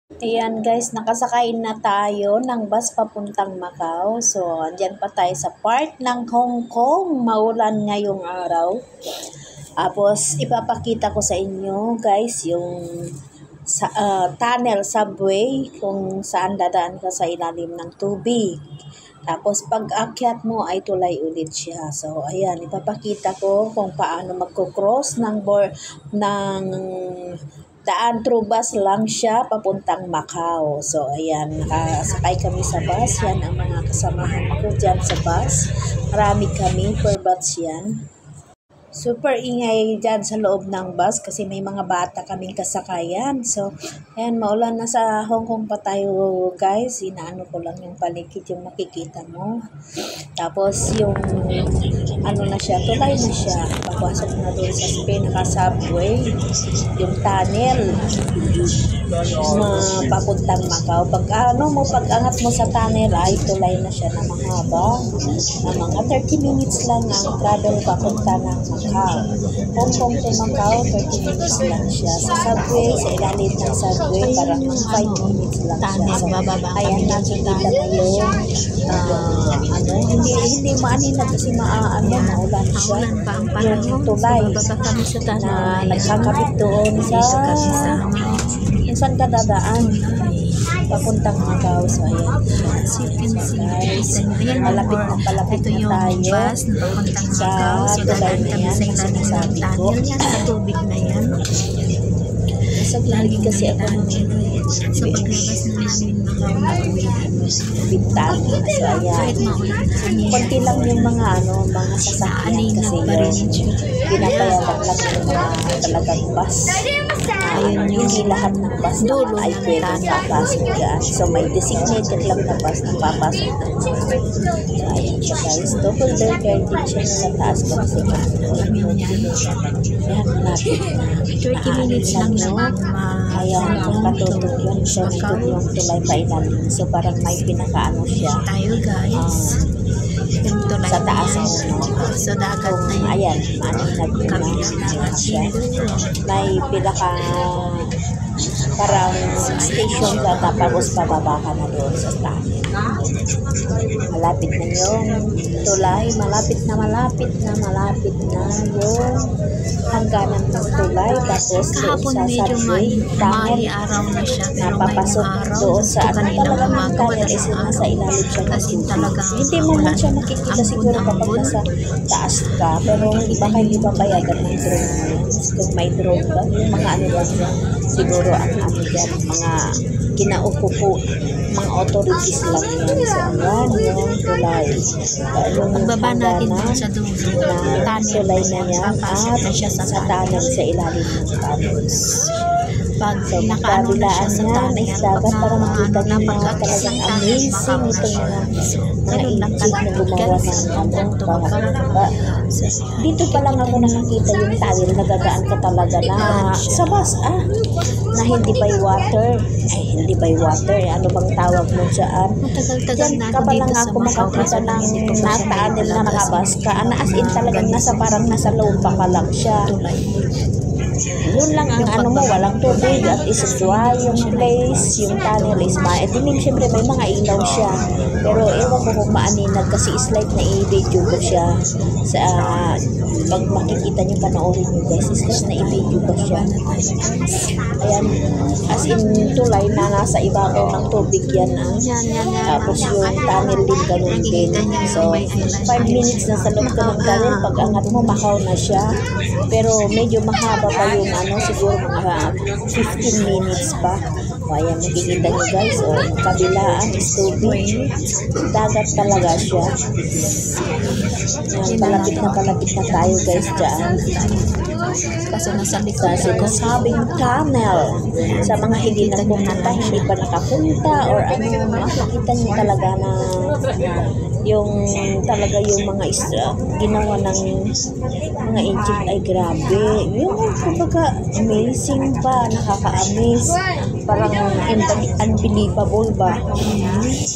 Ayan guys, nakasakay na tayo ng bus papuntang Macau. So, andyan pa tayo sa part ng Hong Kong. Maulan ngayong araw. Tapos, ipapakita ko sa inyo guys yung tunnel subway kung saan dadaan ka sa ilalim ng tubig. Tapos, pag akyat mo ay tulay ulit siya. So, ayan, ipapakita ko kung paano magkocross ng daan through bus lang siya papuntang Macau. So, ayan, nakasakay kami sa bus. Yan ang mga kasamahan ko dyan sa bus. Marami kami, per batch yan. Super ingay dyan sa loob ng bus kasi may mga bata kaming kasakayan. So, ayan, maulan na sa Hong Kong pa tayo guys. Inaano ko lang yung paligid, yung makikita mo. Tapos, yung ano na siya, tulay na siya. Papasok na doon sa pinaka-subway. Yung tunnel papuntang Macau. Pag-angat mo sa tunnel ay tulay na siya na mahaba. Na mga 30 minutes lang ang travel papunta ng Macau. Hong Kong to Macau, 30 minutes lang siya. Sa subway, sa ilalim ng subway, parang 5 minutes lang siya. So, ayan, nakikita ngayon. Hindi maaninag kasi maulan siya. Yung tulay na nagkakabit doon sa kung saan ka dadaan papuntang Macau. So, ayan. Guys, malapit na tayo sa tulay na yan na sinasabi ko. Sa tubig na yan. Lagi kasi ako sa paglabas na namin bintana. So, ayan. Konti lang yung mga sasakyan kasi yung pinapayagan lang yung mga talagang bus. Ayun, hindi lahat ng bus naman ay pwedeng papasok dyan. So, may designated lang na bus na papasok ng bus. So, ayan siya guys. Double decker din siya sa taas ko kasi yan, malapit na. 30 minutes lang yun. Ayan, katutog yun. So, ito yung tulay pa ilalim. So, parang may pinakaano siya. Tayo guys. Sa taas mo. So, dagat na yun. Ayan, maaninag na siya. May pinaka parang station ka tapos pababa ka na doon sa taas. Malapit na yung tulay. Malapit na yung hangganan ng tulay. Tapos doon sa subway, tunnel na papasok doon sa talagang ng tunnel is nasa ilalim siya ng tubig. Hindi mo man siya makikita siguro kapag nasa taas ka. Pero hindi pa bayagan ng drone mo. Kung may drone ka, yung mga ano lang yan. Siguro ang dyan, mga kinaupo po, mga authorities lang yan. So, ayan yung tulay. Pagbaba natin sa dulo, tulay na yan at sa tunnel sa ilalim ng tunnel. Pag so, nakabilaan na is dagat para makita nyo na talagang amazing itong mga injig na gumawa ng dito pa lang ako nakakita yung tunnel, nagagaan ka talaga na sa bus, na hindi by water. Hindi by water. Ano bang tawag mo dyan? Diyan ka pa lang ako makakita ng tunnel na nakabus ka. As in talagang parang nasa loob pa ka lang siya. Yun lang ang walang tubig at is dry yung place, yung tunnel is maitim. Siyempre may mga ilaw siya, pero ewan ko kung maaninag kasi slide na i-video ko siya sa pag makikita nyo, panoorin nyo guys, slide na i-video ko siya. Ayan, as in tulay na nasa ibabaw ng tubig yan. Tapos yung tunnel din ganun din. So 5 minutes na sa loob ka ng tunnel, pag angat mo Macau na siya, pero medyo mahaba pa yung siguro mga 15 minutes pa. O, ayan, nakikita nyo guys. O, kabilaan is tubig. Dagat talaga siya. Ayan, palapit na tayo guys dyan. Kasi nasa likod sinasabing tunnel. Sa mga hindi na pumunta, hindi pa nakapunta or makikita nyo talaga na yung mga ginawa ng mga engine ay grabe. Yung kumbaga amazing pa, nakaka-amaze. parang unbelievable ba.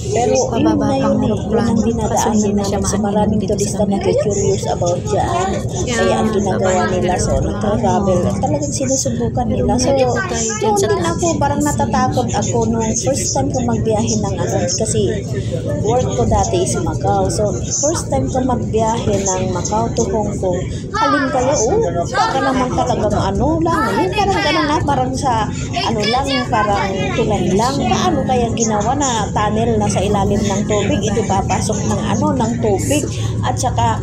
Pero yun na yun eh, yun ang dinadaanan namin. So maraming turista na curious about dyan. Kaya ang ginagawa nila, so nagtra-travel, talagang sinusubukan nila. So yun din ako, parang natatakot ako nung first time ko magbiyahe ng ano, kasi work ko dati is Macau. So first time ko magbiyahe ng Macau to Hong Kong, halin kayo, baka naman talagang ano lang, yun parang gano'n na, parang sa ano lang, parang tulad lang, paano kaya ginawa na tunnel na sa ilalim ng tubig, ito papasok ng ano, ng tubig, at saka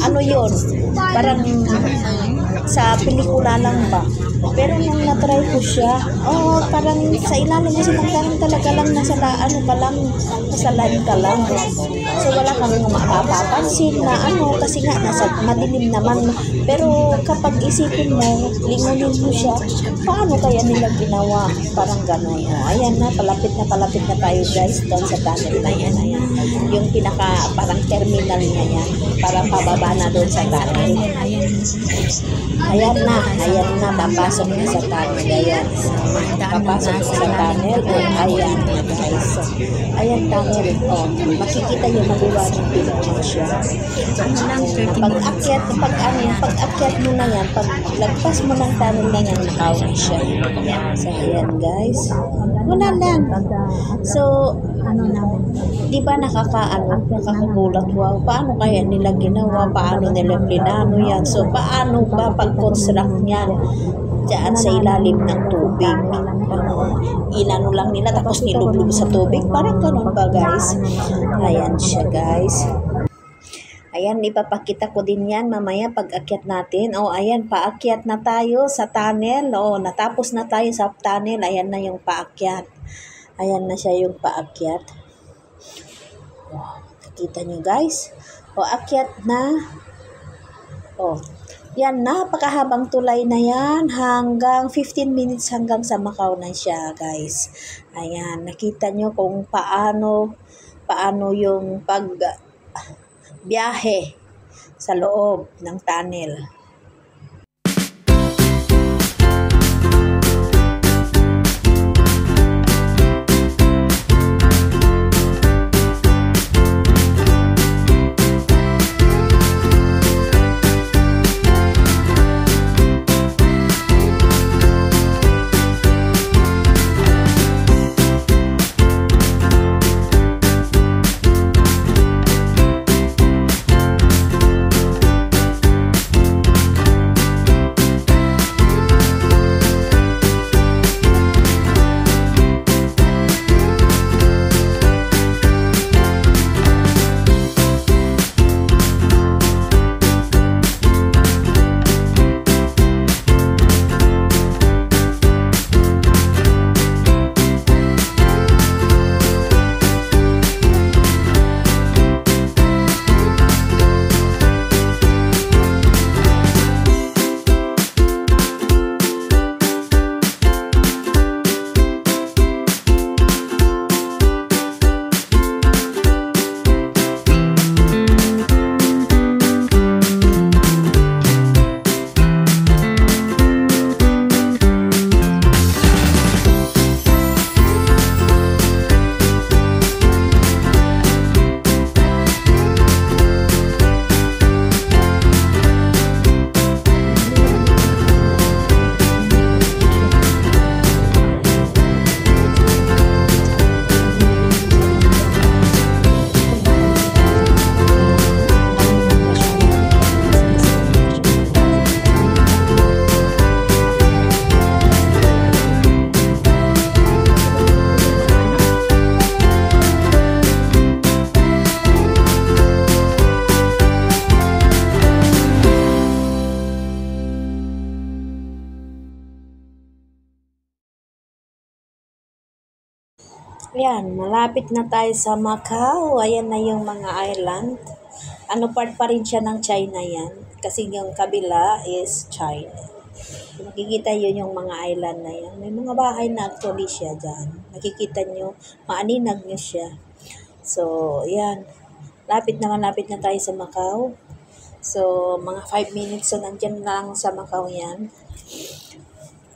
ano yun, parang sa pelikula lang ba. Pero nung na-try ko siya, parang sa ilalim kasi parang talaga lang nasa ano ka lang, nasa line ka lang. So wala kang mapapansin na ano, kasi nga nasa madilim naman. Pero kapag isipin mo, lingunin mo siya, paano kaya nila ginawa? Parang gano'n. Ayan na, palapit na tayo guys, doon sa tunnel na yan. Ayan. Yung pinaka parang terminal niya yan, para pababa na doon sa tunnel. Ayan na, papasok na sa tunnel. Ayan. Papasok na sa tunnel. Ayan, guys. Ayan, tunnel. Makikita yung maliwanag din siya. Pag-akyat mo na yan, pag lagpas mo ng tunnel na yan, nakawin siya. So, ayan, guys. Wala lang. So, di ba nakakagulat, wow, paano kaya nila ginawa, paano nila plinano yan, so paano ba pag-construct niyan dyan sa ilalim ng tubig, inano lang nila tapos nilublog sa tubig, parang ganun ba guys. Ayan siya guys. Ayan, ipapakita ko din yan mamaya pag-akyat natin. Ayan, paakyat na tayo sa tunnel. Natapos na tayo sa tunnel. Ayan na yung paakyat. Ayan na siya yung paakyat. Nakita nyo guys. Akyat na. Yan, napakahabang tulay na yan. Hanggang 15 minutes hanggang sa Macau na siya guys. Ayan, nakita nyo kung paano yung biyahe sa loob ng tunnel. Ayan, malapit na tayo sa Macau. Ayan na yung mga island. Part pa rin siya ng China yan. Kasi yung kabila is China. Nakikita yun yung mga island na yan. May mga bahay na actually siya dyan. Nakikita nyo, maaninag nyo siya. So, ayan. Malapit na tayo sa Macau. So, mga 5 minutes. So, nandyan lang sa Macau yan.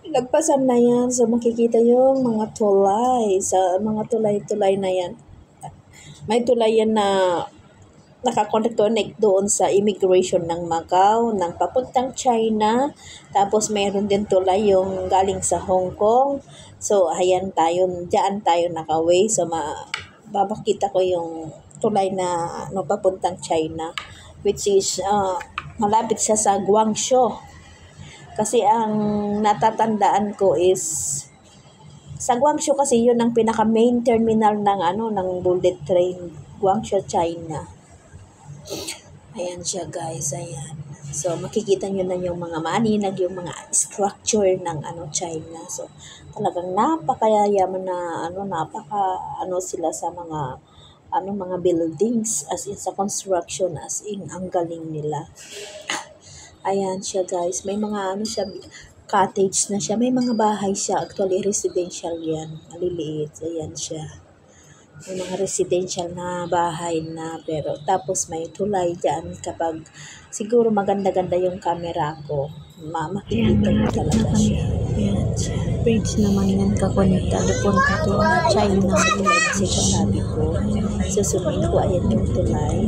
Lagpasan na yan. So, makikita yung mga tulay. Sa mga tulay-tulay na yan. May tulay yan na nakakonect doon sa immigration ng Macau, ng papuntang China. Tapos, mayroon din tulay yung galing sa Hong Kong. So, ayan tayo. Diyan tayo nakaway. So, babakita ko yung tulay na papuntang China. Which is, malapit siya sa Guangzhou. Kasi ang natatandaan ko is sa Guangzhou kasi yun ang pinaka main terminal ng bullet train, Guangzhou, China. Ayan siya guys, ayan. So makikita nyo na yung mga maaninag, yung mga structure ng China. So talagang napakayaman na sila sa mga mga buildings, as in sa construction, as in ang galing nila. Ayan siya guys, may mga cottage na siya, may mga bahay siya, actually residential yan, maliliit, ayan siya. May mga residential na bahay na, pero tapos may tulay dyan kapag siguro maganda-ganda yung camera ko, makikita mo talaga siya. Ayan siya. Bridge naman yan kakonektado punta to China. Kasi kasabi ko, susumin ko, ayan yung tulay.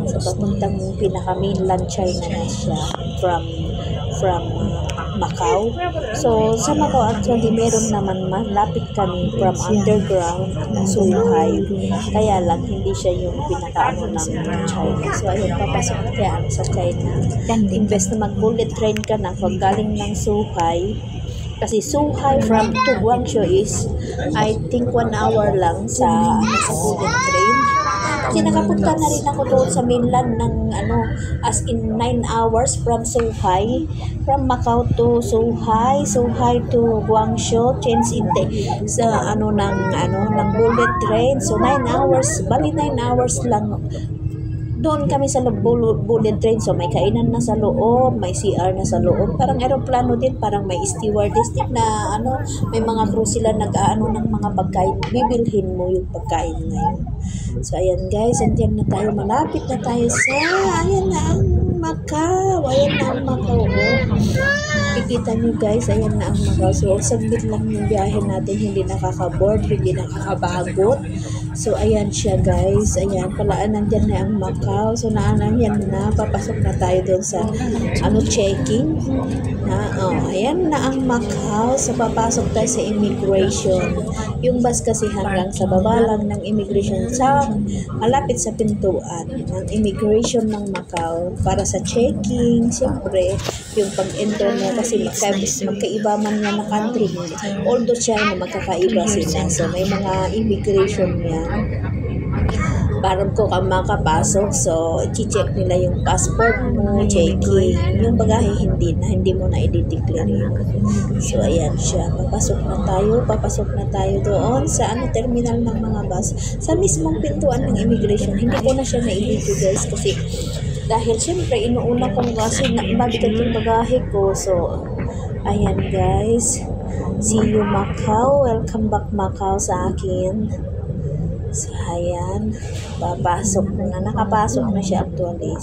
So, papuntang pinaka-mainland China na siya from Macau. So, sa Macau actually, meron naman malapit kami from underground na Shanghai. Kaya lang, hindi siya yung pinaka-ano ng China. So, ayun, papasok kaya sa China. Invest na mag-bullet train ka na kung galing ng Shanghai. Kasi Shanghai to Guangzhou is, I think 1 hour lang sa bullet train. Kasi nakapunta na rin ako doon sa mainland ng as in 9 hours from Shanghai, from Macau to Shanghai, Shanghai to Guangzhou, change sa ng bullet train. So 9 hours, bali 9 hours lang. Doon kami sa bullet train, so may kainan na sa loob, may CR na sa loob, parang aeroplano din, parang may stewardess din na may mga crew sila ng mga pagkain, bibilhin mo yung pagkain ngayon. So ayan guys, andiyan na tayo, malapit na tayo sa, ayan na ang Macau, Kikita nyo guys, ayan na ang Macau. So saglit lang yung biyahe natin, hindi nakaka-board, hindi nakakabagot. So ayan siya guys, ayan pala, nandyan na ang Macau. So yan na, papasok na tayo doon sa checking ayan na ang Macau. So papasok tayo sa immigration. Yung bus kasi hanggang sa baba lang ng immigration, sa malapit sa pintuan ng immigration ng Macau para sa checking. Siyempre yung pag-enter mo kasi magkaiba man yan na country, although China magkakaiba sila. So may mga immigration yan para ko ka makapasok. So i-check nila yung passport mo, checking yung bagahe, hindi mo na i-declare yun. So ayan siya, papasok na tayo doon sa terminal ng mga bus, sa mismong pintuan ng immigration. Hindi ko na siya na-i-video guys kasi dahil syempre inuuna kong kasi mabigat yung bagahe ko. So ayan guys, see you Macau, welcome back Macau sa akin. So ayan, nakapasok na siya actually.